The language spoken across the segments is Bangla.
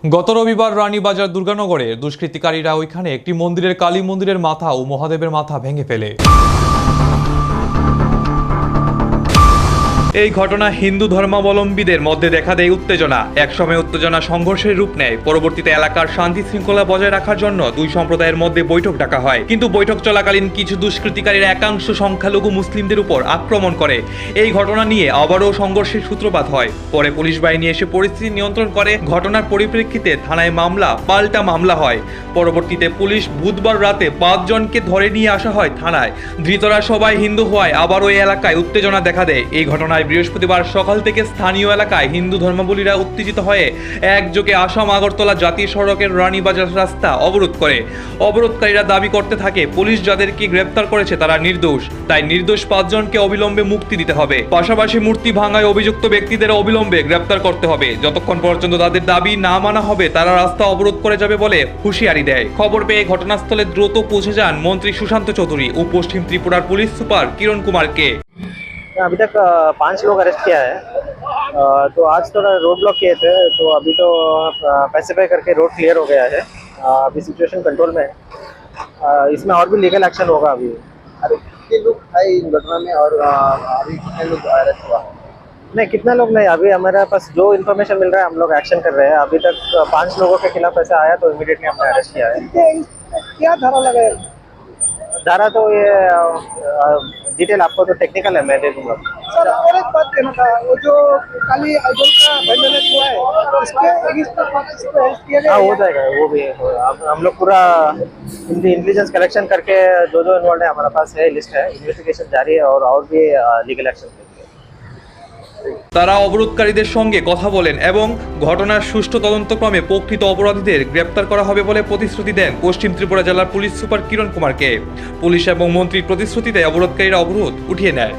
গত রবিবার রানীবাজার দুর্গানগরে দুষ্কৃতিকারীরা ওইখানে একটি মন্দিরের কালী মন্দিরের মাথা ও মহাদেবের মাথা ভেঙে ফেলে। এই ঘটনা হিন্দু ধর্মাবলম্বীদের মধ্যে দেখা দেয় উত্তেজনা। একসময় উত্তেজনা সংঘর্ষের রূপ নেয়। পরবর্তীতে এলাকার শান্তি শৃঙ্খলা বজায় রাখার জন্য দুই সম্প্রদায়ের মধ্যে বৈঠক ডাকা হয়, কিন্তু বৈঠক চলাকালীন কিছু দুষ্কৃতিকারীরা একাংশ সংখ্যালঘু মুসলিমদের উপর আক্রমণ করে। এই ঘটনা নিয়ে আবারও সংঘর্ষের সূত্রপাত হয়। পরে পুলিশ বাহিনী এসে পরিস্থিতি নিয়ন্ত্রণ করে। ঘটনার পরিপ্রেক্ষিতে থানায় পাল্টা মামলা হয়। পরবর্তীতে পুলিশ বুধবার রাতে 5 জনকে ধরে নিয়ে আসা হয় থানায়। ধৃতরা সবাই হিন্দু হওয়ায় আবারও এই এলাকায় উত্তেজনা দেখা দেয়। এই ঘটনায় বৃহস্পতিবার সকাল থেকে স্থানীয় এলাকায় হিন্দু ধর্মাবলীরা উত্তেজিত হয়ে একযোগে আসাম আগরতলা জাতীয় সড়কের রানীবাজার রাস্তা অবরোধ করে। অবরোধকারীরা দাবি করতে থাকে পুলিশ যাদেরকে গ্রেপ্তার করেছে তারা নির্দোষ, তাই নির্দোষ 5 জনকে অবিলম্বে মুক্তি দিতে হবে। পাশাপাশি মূর্তি ভাঙায় অভিযুক্ত ব্যক্তিদের অবিলম্বে গ্রেপ্তার করতে হবে। যতক্ষণ পর্যন্ত তাদের দাবি না মানা হবে তারা রাস্তা অবরোধ করে যাবে বলে হুঁশিয়ারি দেয়। খবর পেয়ে ঘটনাস্থলে দ্রুত পৌঁছে যান মন্ত্রী সুশান্ত চৌধুরী ও পশ্চিম ত্রিপুরার পুলিশ সুপার কিরণ कुमार। अभी तक 5 लोग अरेस्ट किया है। तो आज थोड़ा रोड ब्लॉक किए थे, तो अभी तो पैसिफाई करके रोड क्लियर हो गया है। अभी सिचुएशन कंट्रोल में है। इसमें और भी लीगल एक्शन होगा अभी। अभी कितने लोग थे इन घटना में और अभी कितने लोग अरेस्ट हुआ? नहीं, कितना लोग नहीं, अभी हमारे पास जो इन्फॉर्मेशन मिल रहा है हम लोग एक्शन कर रहे हैं। अभी तक 5 लोगों के खिलाफ ऐसा आया तो इमीडिएटली हमने अरेस्ट किया है। क्या धारा लगा है? धारा तो ये डिटेल आपको तो टेक्निकल है, मैं दे दूंगा। सर और एक बात कहना था, वो जो काली आइडल का वेंडलेट हुआ है इसके अगेंस्ट इसको हेल्प किया गया? हाँ, हो जाएगा, वो भी हम लोग पूरा इंटेलिजेंस कलेक्शन करके जो जो इन्वॉल्व है हमारे पास है, लिस्ट है, इन्वेस्टिगेशन जारी है और भी लीगल एक्शन। তারা অবরোধকারীদের সঙ্গে কথা বলেন এবং ঘটনার সুষ্ঠু তদন্তক্রমে প্রকৃত অপরাধীদের গ্রেপ্তার করা হবে বলে প্রতিশ্রুতি দেন পশ্চিম ত্রিপুরা জেলার পুলিশ সুপার কিরণ কুমারকে। পুলিশ এবং মন্ত্রীর প্রতিশ্রুতিতে অবরোধকারীরা অবরোধ উঠিয়ে নেয়।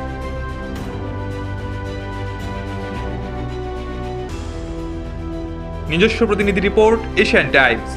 নিজস্ব প্রতিনিধি রিপোর্ট, এশিয়ান টাইমস।